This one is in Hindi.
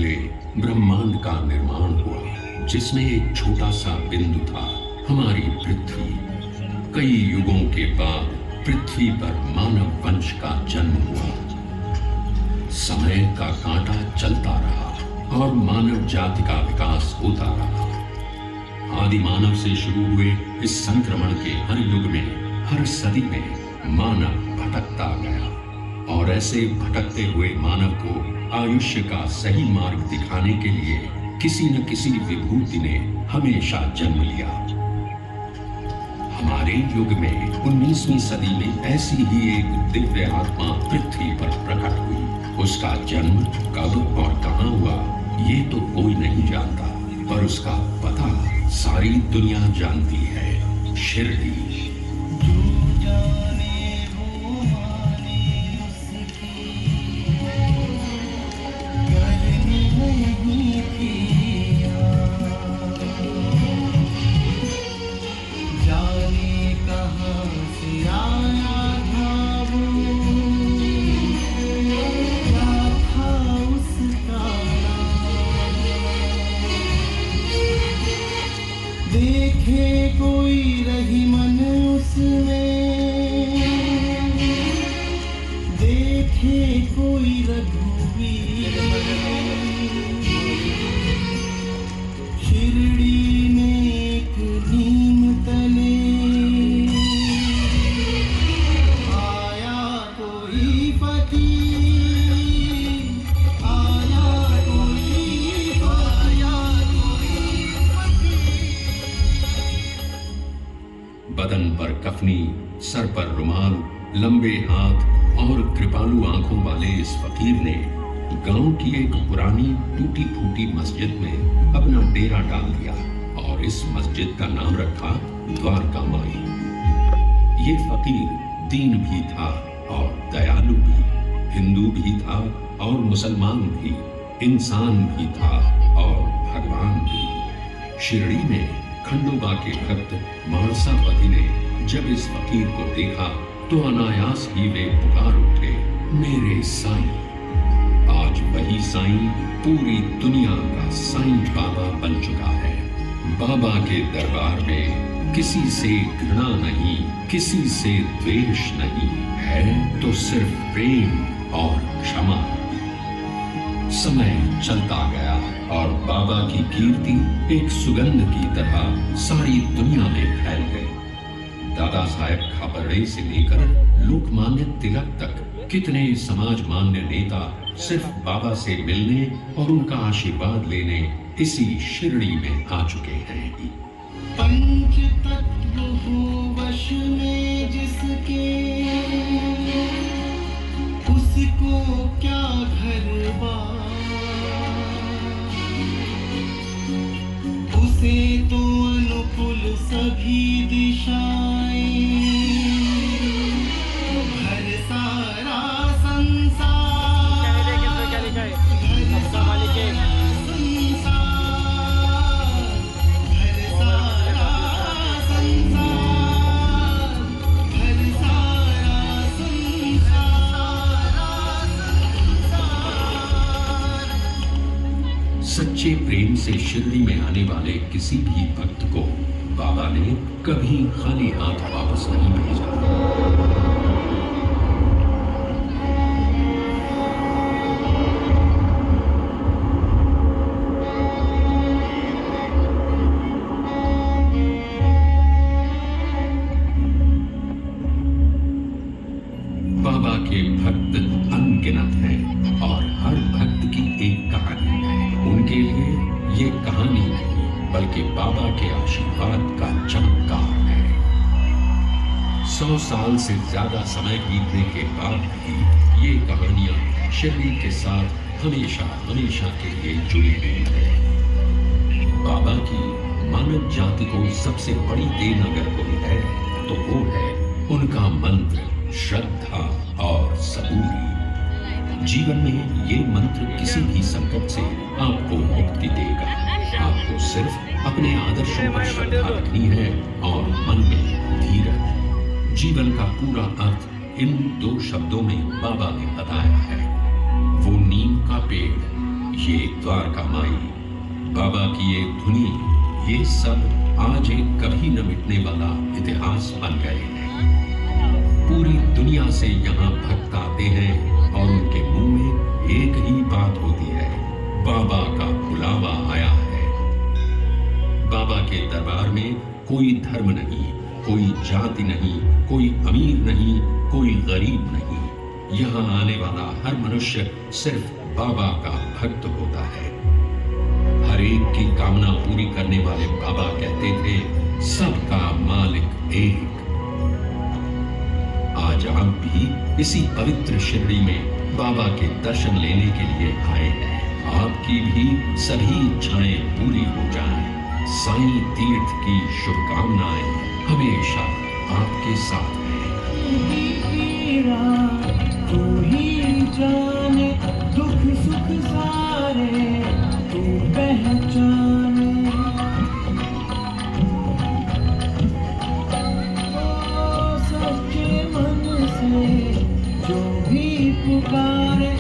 पहले ब्रह्मांड का निर्माण हुआ, जिसमें एक छोटा सा बिंदु था, हमारी पृथ्वी। कई युगों के बाद पृथ्वी पर मानव वंश का जन्म हुआ। समय का कांटा चलता रहा और मानव जाति का विकास होता रहा। आदि मानव से शुरू हुए इस संक्रमण के हर युग में, हर सदी में मानव भटकता गया, और ऐसे भटकते हुए मानव को आयुष्य का सही मार्ग दिखाने के लिए किसी न किसी विभूति ने हमेशा जन्म लिया। हमारे युग में 19वीं सदी में ऐसी ही एक दिव्य आत्मा पृथ्वी पर प्रकट हुई। उसका जन्म कब और कहां हुआ ये तो कोई नहीं जानता, पर उसका पता सारी दुनिया जानती है, शिरडी। देखे कोई रहीमन उसमें, देखे कोई रघुवीर, शिरडी में एक नीम तले आया कोई फकीर, आया कोई बदन पर कफनी, सर पर रुमाल, लंबे हाथ और कृपालु आंखों वाले इस फकीर ने गांव की एक पुरानी टूटी फूटी मस्जिद में अपना डेरा डाल दिया और इस मस्जिद का नाम रखा द्वारका माई। ये फकीर दीन भी था और दयालु भी, हिंदू भी था और मुसलमान भी, इंसान भी था और भगवान भी। शिरडी में खंडोबा के भक्त मानसापति ने जब इस फकीर को देखा तो अनायास ही वे पुकार उठे, मेरे साईं। आज वही साईं पूरी दुनिया का साईं बाबा बन चुका है। बाबा के दरबार में किसी से घृणा नहीं, किसी से द्वेष नहीं है, तो सिर्फ प्रेम और क्षमा। समय चलता गया और बाबा की कीर्ति एक सुगंध की तरह सारी दुनिया में फैल गई। दादा साहेब खापर्डे से लेकर लोकमान्य तिलक तक कितने समाज मान्य नेता सिर्फ बाबा से मिलने और उनका आशीर्वाद लेने इसी शिरडी में आ चुके हैं। पंच तत्व हो वश में जिसके, उसको क्या घर बार, उसे तो अनुकूल सभी दिशाएं, घर सारा संसार, घर सारा संसार, घर सारा संसार, घर सारा संसार। सच्चे प्रेम से शिरडी में आने वाले किसी भी भक्त को बाबा ने कभी खाली हाथ वापस नहीं भेजा। बाबा के भक्त अनगिनत हैं और हर भक्त की एक कहानी है। उनके लिए ये कहानी नहीं बल्कि बाबा के आशीर्वाद का चमत्कार है। 100 साल से ज्यादा समय बीतने के बाद भी ये कहानियां शिरडी के साथ हमेशा हमेशा के लिए जुड़ी हुई है। बाबा की मानव जाति को सबसे बड़ी देन अगर कोई है तो वो है उनका मंत्र, श्रद्धा और सबूरी। जीवन में ये मंत्र किसी भी संकट से आपको मुक्ति देगा। आपको सिर्फ अपने आदर्शों पर श्रद्धा रखनी है और मन में धीरज। जीवन का पूरा अर्थ इन 2 शब्दों में बाबा ने बताया है। वो नीम का पेड़ ये द्वारका माई, बाबा की एक धुनी, ये सब आज एक कभी न मिटने वाला इतिहास बन गए हैं। पूरी दुनिया से यहाँ भक्त आते हैं और उनके मुंह में एक ही बात होती है, बाबा का बुलावा आया है। बाबा के दरबार में कोई धर्म नहीं, कोई जाति नहीं, कोई अमीर नहीं, कोई गरीब नहीं। यहाँ आने वाला हर मनुष्य सिर्फ बाबा का भक्त होता है। हर एक की कामना पूरी करने वाले बाबा कहते थे, सबका मालिक एक। आज आप भी इसी पवित्र शिरडी में बाबा के दर्शन लेने के लिए आए हैं। आपकी भी सभी इच्छाएं पूरी हो जाएं। साईं तीर्थ की शुभकामनाएं हमेशा आपके साथ हैं। तू ही जाने दुख सुख सारे, तू पहचाने। ओ सच्चे मन से जो भी पुकारे,